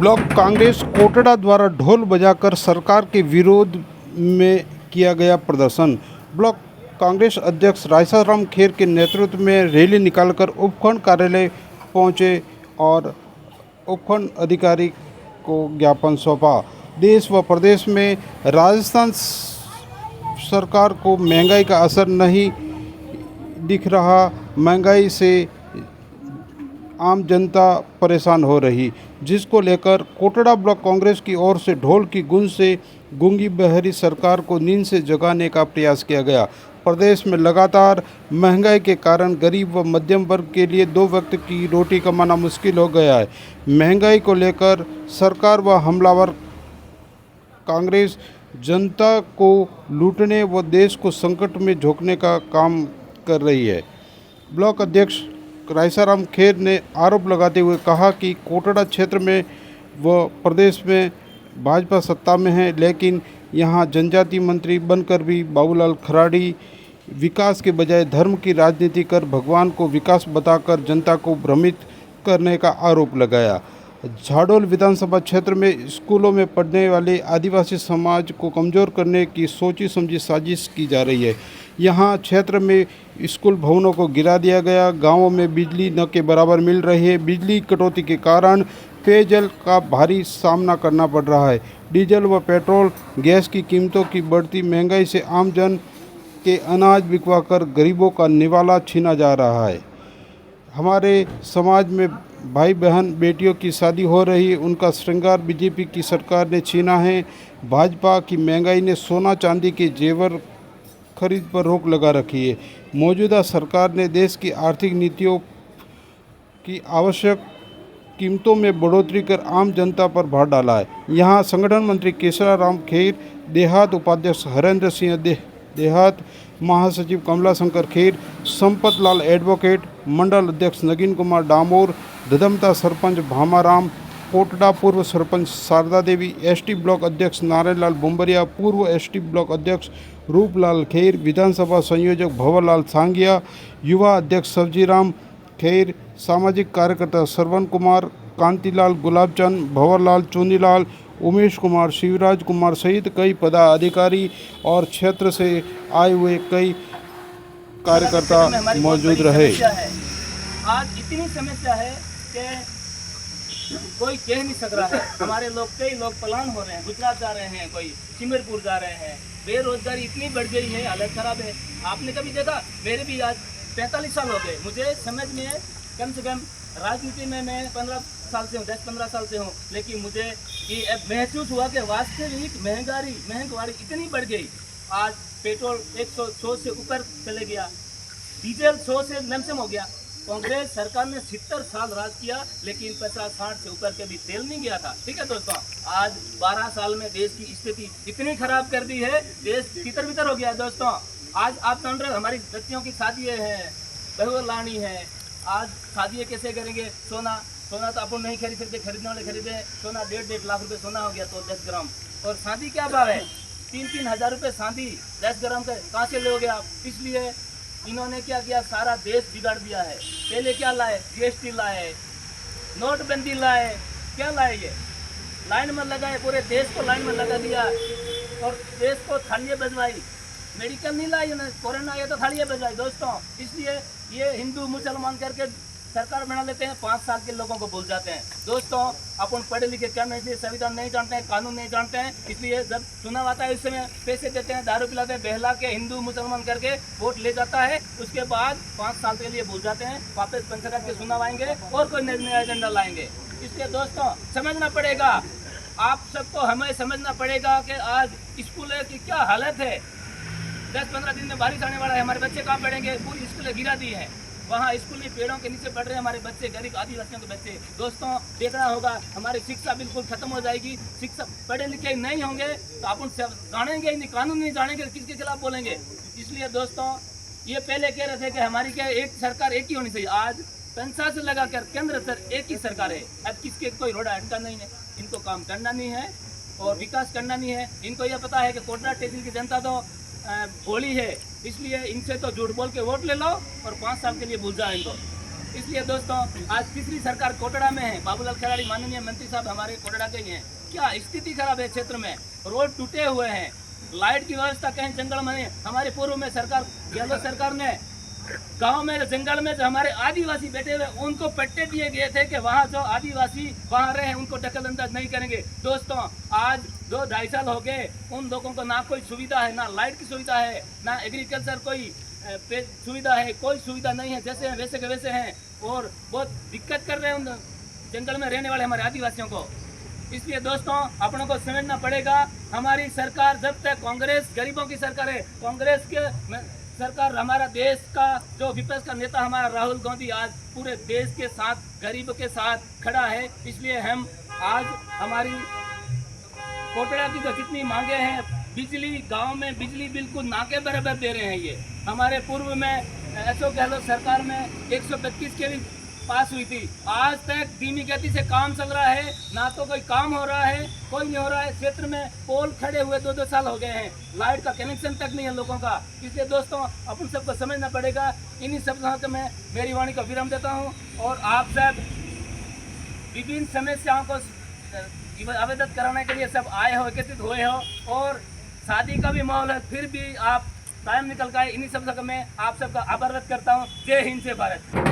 Block Congress Kotra द्वारा ढोल बजाकर सरकार के विरोध में किया गया प्रदर्शन। ब्लॉक कांग्रेस अध्यक्ष रायसाराम खेर के नेतृत्व में रैली निकालकर उपखंड कार्यालय पहुंचे और उपखंड अधिकारी को ज्ञापन सौंपा। देश व प्रदेश में राजस्थान सरकार को महंगाई का असर नहीं दिख रहा। महंगाई से आम जनता परेशान हो रही, जिसको लेकर कोटड़ा ब्लॉक कांग्रेस की ओर से ढोल की गूंज से गूंगी बहरी सरकार को नींद से जगाने का प्रयास किया गया। प्रदेश में लगातार महंगाई के कारण गरीब व मध्यम वर्ग के लिए दो वक्त की रोटी कमाना मुश्किल हो गया है। महंगाई को लेकर सरकार व हमलावर कांग्रेस जनता को लूटने व देश को संकट में झोंकने का काम कर रही है। ब्लॉक अध्यक्ष रायसाराम खेर ने आरोप लगाते हुए कहा कि कोटड़ा क्षेत्र में व प्रदेश में भाजपा सत्ता में है, लेकिन यहां जनजाति मंत्री बनकर भी बाबूलाल खराड़ी विकास के बजाय धर्म की राजनीति कर भगवान को विकास बताकर जनता को भ्रमित करने का आरोप लगाया। झाडोल विधानसभा क्षेत्र में स्कूलों में पढ़ने वाले आदिवासी समाज को कमज़ोर करने की सोची समझी साजिश की जा रही है। यहाँ क्षेत्र में स्कूल भवनों को गिरा दिया गया। गांवों में बिजली न के बराबर मिल रही है। बिजली कटौती के कारण पेयजल का भारी सामना करना पड़ रहा है। डीजल व पेट्रोल गैस की कीमतों की बढ़ती महंगाई से आम जन के अनाज बिकवाकर गरीबों का निवाला छीना जा रहा है। हमारे समाज में भाई बहन बेटियों की शादी हो रही, उनका श्रृंगार बीजेपी की सरकार ने छीना है। भाजपा की महंगाई ने सोना चांदी के जेवर खरीद पर रोक लगा रखी है। मौजूदा सरकार ने देश की आर्थिक नीतियों की आवश्यक कीमतों में बढ़ोतरी कर आम जनता पर भार डाला है। यहाँ संगठन मंत्री केशराराम खेर, देहात उपाध्यक्ष हरेंद्र सिंह देहात, महासचिव कमला शंकर खेर, संपत लाल एडवोकेट, मंडल अध्यक्ष नगीन कुमार डामोर, ददमता सरपंच भामाराम, कोटड़ा पूर्व सरपंच शारदा देवी, एसटी ब्लॉक अध्यक्ष नारायण लाल बुम्बरिया, पूर्व एसटी ब्लॉक अध्यक्ष रूपलाल खेर, विधानसभा संयोजक भंवरलाल सांगिया, युवा अध्यक्ष सब्जीराम खेर, सामाजिक कार्यकर्ता श्रवण कुमार, कांतिलाल गुलाबचंद, भंवरलाल चुनीलाल, उमेश कुमार, शिवराज कुमार सहित कई पदाधिकारी और क्षेत्र से आए हुए कई कार्यकर्ता मौजूद रहे। आज इतनी समस्या है कि कोई कह नहीं सक रहा है। हमारे लोग, कई लोग पलायन हो रहे हैं, गुजरात जा रहे हैं, कोई सिमरपुर जा रहे हैं। बेरोजगारी इतनी बढ़ गई है, हालत खराब है। आपने कभी देखा, मेरे भी आज 45 साल हो गए, मुझे समझ में कम से कम राजनीति में मैं 15 साल से हूँ, 10-15 साल से हूँ, लेकिन मुझे ये अब महसूस हुआ कि वास्तविक महंगाई इतनी बढ़ गई। आज पेट्रोल 100 से ऊपर चले गया, डीजल 100 से लमसम हो गया। कांग्रेस सरकार ने 70 साल राज किया, लेकिन 50-60 से ऊपर के भी तेल नहीं गया था। ठीक है दोस्तों, आज 12 साल में देश की स्थिति इतनी खराब कर दी है, देश तितर बितर हो गया। दोस्तों, आज आप जान रहे, हमारी बच्चियों की शादी है, बहू लानी है। आज शादी कैसे करेंगे? सोना तो अपन नहीं खरीद सकते, खरीदने वाले खरीदे। सोना 1.5 लाख रुपए सोना हो गया तो 10 ग्राम। और शादी क्या भाव है? 3-3 हज़ार रुपये शादी 10 ग्राम का कहाँ से लोगे आप? इसलिए इन्होंने क्या किया, सारा देश बिगाड़ दिया है। पहले क्या लाए? जीएसटी लाए, नोटबंदी लाए, क्या लाए? ये लाइन में लगाए, पूरे देश को लाइन में लगा दिया और देश को थालियां बजवाई। मेडिकल नहीं लाई उन्हें, कोरोना आया तो थालियां बजवाई। दोस्तों, इसलिए ये हिंदू मुसलमान करके सरकार बना लेते हैं, 5 साल के लोगों को भूल जाते हैं। दोस्तों, अपन पढ़े लिखे क्या नहीं, संविधान नहीं जानते हैं, कानून नहीं जानते हैं, इसलिए जब चुनाव आता है उस समय पैसे देते हैं, दारू पिलाते हैं, बहला के हिंदू मुसलमान करके वोट ले जाता है। उसके बाद 5 साल के लिए भूल जाते हैं, वापस पंचायत के चुनाव आएंगे और कोई नया एजेंडा लाएंगे। इसलिए दोस्तों, समझना पड़ेगा, आप सबको हमें समझना पड़ेगा कि आज स्कूलों की क्या हालत है। 10-15 दिन में बारिश आने वाला है, हमारे बच्चे कहाँ पढ़ेंगे? पूरी स्कूलें गिरा दी हैं। वहाँ स्कूल में पेड़ों के नीचे पढ़ रहे हैं हमारे बच्चे, गरीब आदिवासियों के बच्चे। दोस्तों, देखना होगा, हमारी शिक्षा बिल्कुल खत्म हो जाएगी। शिक्षा पढ़े लिखे नहीं होंगे तो अपन जानेंगे ही नहीं, कानून नहीं जानेंगे, किसके खिलाफ बोलेंगे? इसलिए दोस्तों, ये पहले कह रहे थे कि हमारी क्या एक सरकार एक ही होनी चाहिए। आज 5 से लगाकर केंद्र सर एक ही सरकार है। अब किसके कोई रोड़ा हटका नहीं है। इनको काम करना नहीं है और विकास करना नहीं है। इनको यह पता है कि कोटड़ा तहसील की जनता तो भोली है, इसलिए इनसे तो झूठ बोल के वोट ले लो और 5 साल के लिए भूल जाओ इनको। इसलिए दोस्तों आज तीसरी सरकार कोटड़ा में है, बाबूलाल खराड़ी माननीय मंत्री साहब हमारे कोटड़ा के ही हैं। क्या स्थिति खराब है क्षेत्र में, रोड टूटे हुए हैं, लाइट की व्यवस्था कहीं जंगल में नहीं। हमारे पूर्व में सरकार, गहलोत सरकार ने गांव में जंगल में जो हमारे आदिवासी बैठे हुए उनको पट्टे दिए गए थे कि वहाँ जो आदिवासी वहाँ रहे उनको दखल अंदाज नहीं करेंगे। दोस्तों आज 2-2.5 साल हो गए, उन लोगों को ना कोई सुविधा है, ना लाइट की सुविधा है, ना एग्रीकल्चर कोई सुविधा है, कोई सुविधा नहीं है। जैसे हैं वैसे के वैसे हैं और बहुत दिक्कत कर रहे हैं उन जंगल में रहने वाले हमारे आदिवासियों को। इसलिए दोस्तों अपनों को समझना पड़ेगा, हमारी सरकार जब तक कांग्रेस गरीबों की सरकार है, कांग्रेस के सरकार, हमारा देश का जो विपक्ष का नेता हमारा राहुल गांधी आज पूरे देश के साथ, गरीब के साथ खड़ा है। इसलिए हम आज हमारी कोटड़ा की जो कितनी मांगे हैं, बिजली, गांव में बिजली बिल्कुल ना के बराबर दे रहे हैं। ये हमारे पूर्व में अशोक गहलोत सरकार में 132 के भी पास हुई थी, आज तक धीमी गति से काम चल रहा है, ना तो कोई काम हो रहा है, कोई नहीं हो रहा है। क्षेत्र में पोल खड़े हुए 2-2 साल हो गए हैं, लाइट का कनेक्शन तक नहीं है लोगों का। इसलिए दोस्तों अपन सबको समझना पड़ेगा। इन्हीं शब्दों से मैं मेरी वाणी को विराम देता हूं और आप सब विभिन्न समस्याओं को अवगत कराने के लिए सब आए हो, एकत्रित हुए हो और शादी का भी माहौल है, फिर भी आप टाइम निकल कर इन्हीं शब्दों का मैं आप सबका आभार व्यक्त करता हूँ। जय हिंद, जय भारत।